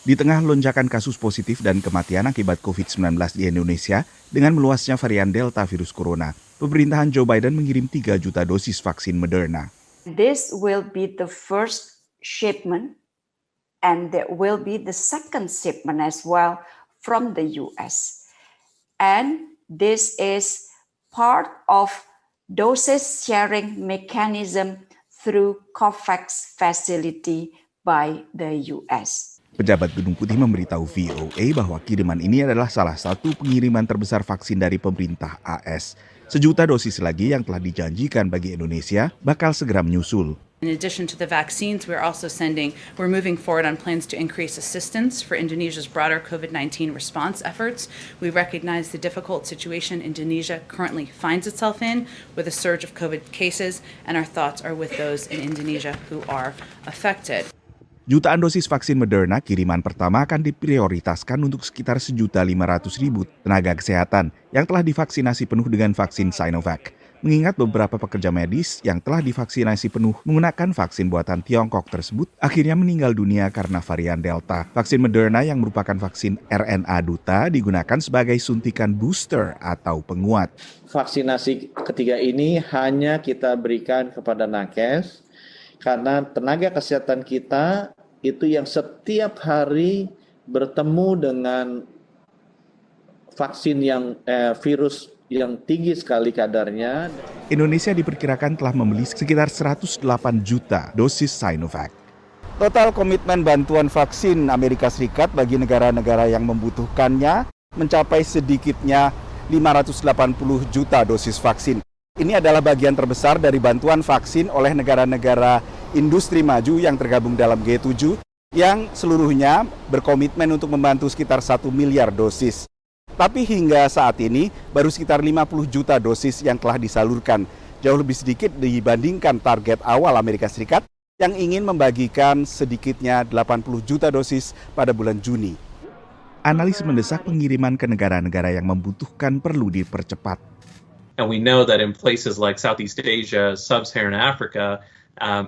Di tengah lonjakan kasus positif dan kematian akibat COVID-19 di Indonesia dengan meluasnya varian Delta virus corona, pemerintahan Joe Biden mengirim 3 juta dosis vaksin Moderna. This will be the first shipment and there will be the second shipment as well from the US. And this is part of doses sharing mechanism through COVAX facility by the US. Pejabat Gedung Putih memberitahu VOA bahwa kiriman ini adalah salah satu pengiriman terbesar vaksin dari pemerintah AS. Sejuta dosis lagi yang telah dijanjikan bagi Indonesia bakal segera menyusul. In addition to the vaccines, we're moving forward on plans to increase assistance for Indonesia's broader COVID-19 response efforts. We recognize the difficult situation Indonesia currently finds itself in with a surge of COVID cases, and our thoughts are with those in Indonesia who are affected. Jutaan dosis vaksin Moderna kiriman pertama akan diprioritaskan untuk sekitar 1.500.000 tenaga kesehatan yang telah divaksinasi penuh dengan vaksin Sinovac. Mengingat beberapa pekerja medis yang telah divaksinasi penuh menggunakan vaksin buatan Tiongkok tersebut akhirnya meninggal dunia karena varian Delta. Vaksin Moderna yang merupakan vaksin RNA duta digunakan sebagai suntikan booster atau penguat. Vaksinasi ketiga ini hanya kita berikan kepada nakes karena tenaga kesehatan kita itu yang setiap hari bertemu dengan vaksin yang virus yang tinggi sekali kadarnya. Indonesia diperkirakan telah membeli sekitar 108 juta dosis Sinovac. Total komitmen bantuan vaksin Amerika Serikat bagi negara-negara yang membutuhkannya mencapai sedikitnya 580 juta dosis vaksin. Ini adalah bagian terbesar dari bantuan vaksin oleh negara-negara industri maju yang tergabung dalam G7 yang seluruhnya berkomitmen untuk membantu sekitar 1 miliar dosis. Tapi hingga saat ini baru sekitar 50 juta dosis yang telah disalurkan, jauh lebih sedikit dibandingkan target awal Amerika Serikat yang ingin membagikan sedikitnya 80 juta dosis pada bulan Juni. Analis mendesak pengiriman ke negara-negara yang membutuhkan perlu dipercepat. And we know that in places like Southeast Asia, Sub-Saharan Africa,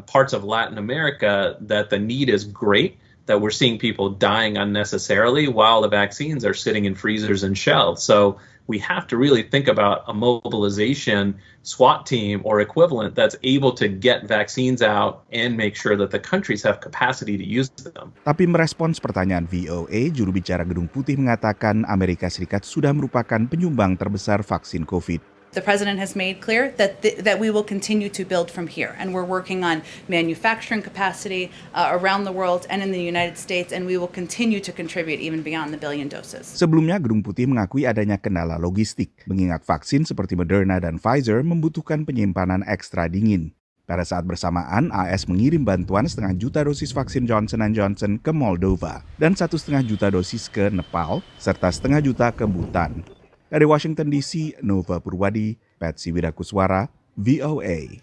parts of Latin America, that the need is great, that we're seeing people dying unnecessarily while the vaccines are sitting in freezers and shelves. So we have to really think about a mobilization SWAT team or equivalent that's able to get vaccines out and make sure that the countries have capacity to use them. Tapi merespons pertanyaan VOA, juru bicara Gedung Putih mengatakan Amerika Serikat sudah merupakan penyumbang terbesar vaksin COVID. The president has made clear that we will continue to build from here, and we're working on manufacturing capacity around the world and in the United States, and we will continue to contribute even beyond the 1 billion doses. Sebelumnya, Gedung Putih mengakui adanya kendala logistik, mengingat vaksin seperti Moderna dan Pfizer membutuhkan penyimpanan ekstra dingin. Pada saat bersamaan, AS mengirim bantuan 0,5 juta dosis vaksin Johnson & Johnson ke Moldova dan 1,5 juta dosis ke Nepal, serta 0,5 juta ke Bhutan. Dari Washington DC, Nova Purwadi, Patsy Widakuswara, VOA.